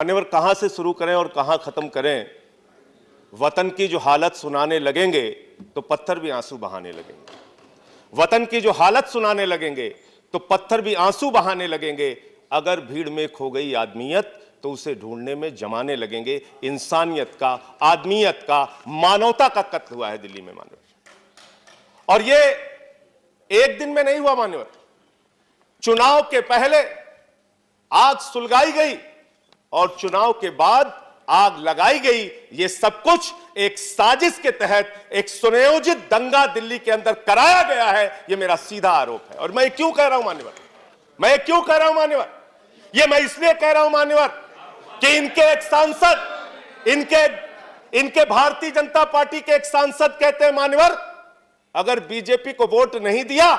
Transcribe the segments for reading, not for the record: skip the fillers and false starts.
मान्यवर, कहां से शुरू करें और कहां खत्म करें। वतन की जो हालत सुनाने लगेंगे तो पत्थर भी आंसू बहाने लगेंगे। वतन की जो हालत सुनाने लगेंगे तो पत्थर भी आंसू बहाने लगेंगे। अगर भीड़ में खो गई आदमियत तो उसे ढूंढने में जमाने लगेंगे। इंसानियत का, आदमियत का, मानवता का कत्ल हुआ है दिल्ली में मान्यवर, और ये एक दिन में नहीं हुआ मान्यवर। चुनाव के पहले आग सुलगाई गई और चुनाव के बाद आग लगाई गई। ये सब कुछ एक साजिश के तहत एक सुनियोजित दंगा दिल्ली के अंदर कराया गया है। ये मेरा सीधा आरोप है। और मैं क्यों कह रहा हूं मान्यवर, मैं क्यों कह रहा हूं मान्यवर, ये मैं इसलिए कह रहा हूं मान्यवर कि इनके एक सांसद, इनके भारतीय जनता पार्टी के एक सांसद कहते हैं मान्यवर, अगर बीजेपी को वोट नहीं दिया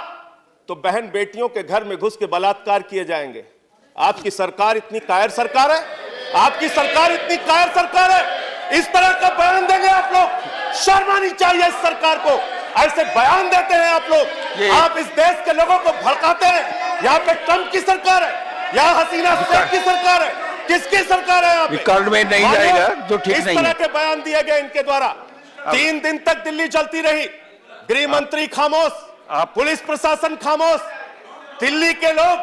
तो बहन बेटियों के घर में घुस के बलात्कार किए जाएंगे। आपकी सरकार इतनी कायर सरकार है, आपकी सरकार इतनी कायर सरकार है, इस तरह का बयान देंगे आप लोग। शर्म आनी चाहिए इस सरकार को। ऐसे बयान देते हैं आप लोग, आप इस देश के लोगों को भड़काते हैं। यहाँ पे ट्रंप की सरकार है, यहाँ हसीना शेख की सरकार है, किसकी सरकार है? आप रिकॉर्ड में नहीं जाएगा जो ठीक नहीं है। इस तरह के बयान दिए गए इनके द्वारा। 3 दिन तक दिल्ली चलती रही, गृह मंत्री खामोश, पुलिस प्रशासन खामोश, दिल्ली के लोग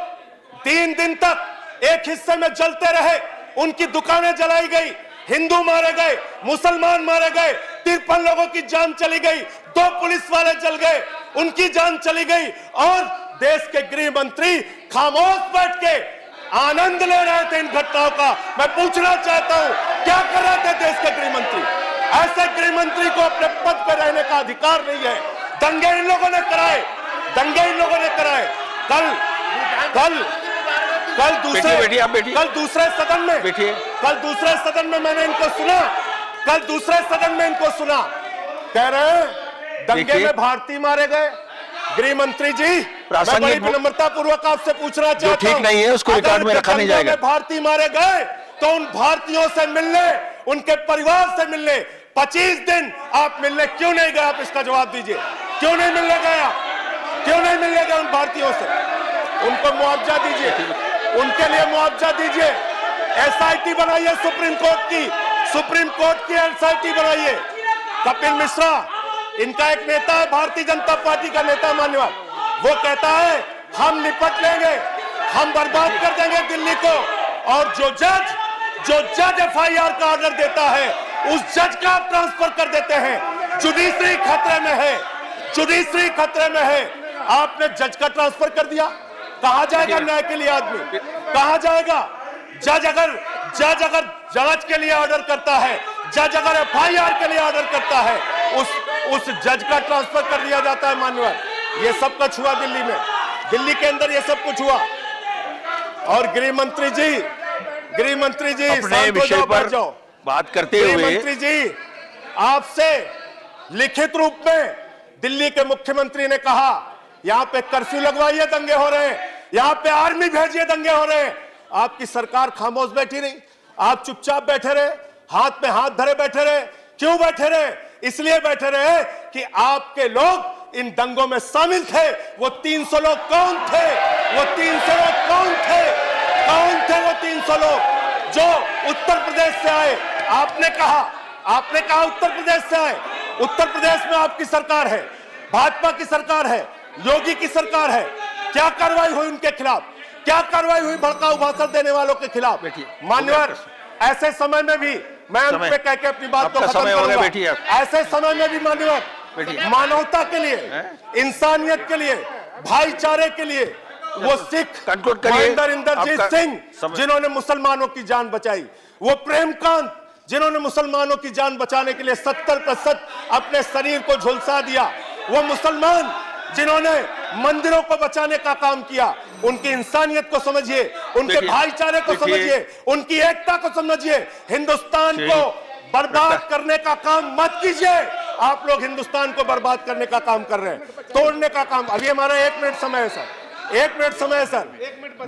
3 दिन तक एक हिस्से में जलते रहे। उनकी दुकानें जलाई गई, हिंदू मारे गए, मुसलमान मारे गए, 53 लोगों की जान चली गई, 2 पुलिस वाले जल गए, उनकी जान चली गई। और देश के गृह मंत्री खामोश बैठ के आनंद ले रहे थे इन घटनाओं का। मैं पूछना चाहता हूं, क्या कर रहे थे देश के गृह मंत्री? ऐसे गृह मंत्री को अपने पद पर रहने का अधिकार नहीं है। दंगे इन लोगों ने कराए, दंगे इन लोगों ने कराए। कल दूसरे सदन में मैंने इनको सुना, कल दूसरे सदन में इनको सुना, कह रहे हैं दंगे में भारतीय मारे गए। गृह मंत्री जी, मैं बड़ी विनम्रता पूर्वक आपसे पूछना चाहता हूं, ठीक नहीं है उसको रिकॉर्ड में रखा नहीं जाएगा। भारतीय मारे गए तो उन भारतीयों से मिलने, उनके परिवार से मिलने 25 दिन आप मिलने क्यों नहीं गए? आप इसका जवाब दीजिए, क्यों नहीं मिलने गए आप? क्यों नहीं मिलने गए उन भारतीयों से? उनको मुआवजा दीजिए, उनके लिए मुआवजा दीजिए। एसआईटी बनाइए, सुप्रीम कोर्ट की एसआईटी बनाइए। कपिल मिश्रा, इनका एक नेता है, भारतीय जनता पार्टी का नेता मान्यवर, वो कहता है हम निपट लेंगे, हम बर्बाद कर देंगे दिल्ली को। और जो जज एफआईआर का ऑर्डर देता है उस जज का आप ट्रांसफर कर देते हैं। जुडिशरी खतरे में है, जुडिशरी खतरे में है। आपने जज का ट्रांसफर कर दिया, कहां जाएगा न्याय के लिए आदमी? कहां जाएगा? जज अगर जांच के लिए ऑर्डर करता है, जज अगर एफआईआर के लिए ऑर्डर करता है, उस जज का ट्रांसफर कर दिया जाता है मान्यवर। ये सब कुछ हुआ दिल्ली में, दिल्ली के अंदर ये सब कुछ हुआ। और गृह मंत्री जी अपने विषय पर बात करते हुए, मंत्री जी आपसे लिखित रूप में दिल्ली के मुख्यमंत्री ने कहा यहां पे कर्फ्यू लगवाइए, दंगे हो रहे हैं, यहां पे आर्मी भेजिए, दंगे हो रहे हैं। आपकी सरकार खामोश बैठी रही, आप चुपचाप बैठे रहे, हाथ में हाथ धरे बैठे रहे। क्यों बैठे रहे? इसलिए बैठे रहे कि आपके लोग इन दंगों में शामिल थे। वो 300 लोग कौन थे? वो 300 लोग कौन थे? कौन थे वो 300 लोग जो उत्तर प्रदेश से आए? आपने कहा उत्तर प्रदेश से आए। उत्तर प्रदेश में आपकी सरकार है, भाजपा की सरकार है, योगी की सरकार है। क्या कार्रवाई हुई उनके खिलाफ? क्या कार्रवाई हुई भड़काऊ भाषण देने वालों के खिलाफ? मान्यवर, ऐसे समय में भी मैं अंत पे कह के अपनी बात को खत्म करूंगा। ऐसे समय में भी मान्यवर, मानवता के लिए, इंसानियत के लिए, भाईचारे के लिए, वो सिख महेंद्र इंद्रजीत सिंह जिन्होंने मुसलमानों की जान बचाई, वो प्रेमकांत जिन्होंने मुसलमानों की जान बचाने के लिए 70% अपने शरीर को झुलसा दिया, वो मुसलमान जिन्होंने मंदिरों को बचाने का काम किया, उनकी इंसानियत को समझिए, उनके भाईचारे को समझिए, उनकी एकता को समझिए। हिंदुस्तान को बर्बाद करने का काम मत कीजिए। आप लोग हिंदुस्तान को बर्बाद करने का काम कर रहे हैं, तोड़ने का काम। अभी हमारा 1 मिनट समय है सर, 1 मिनट समय है सर।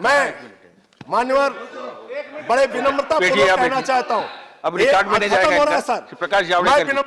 मैं मान्यवर बड़े विनम्रता पूर्वक कहना चाहता हूं, अब रिकॉर्ड में नहीं जाएगा सर, प्रकाश जावड़ेकर।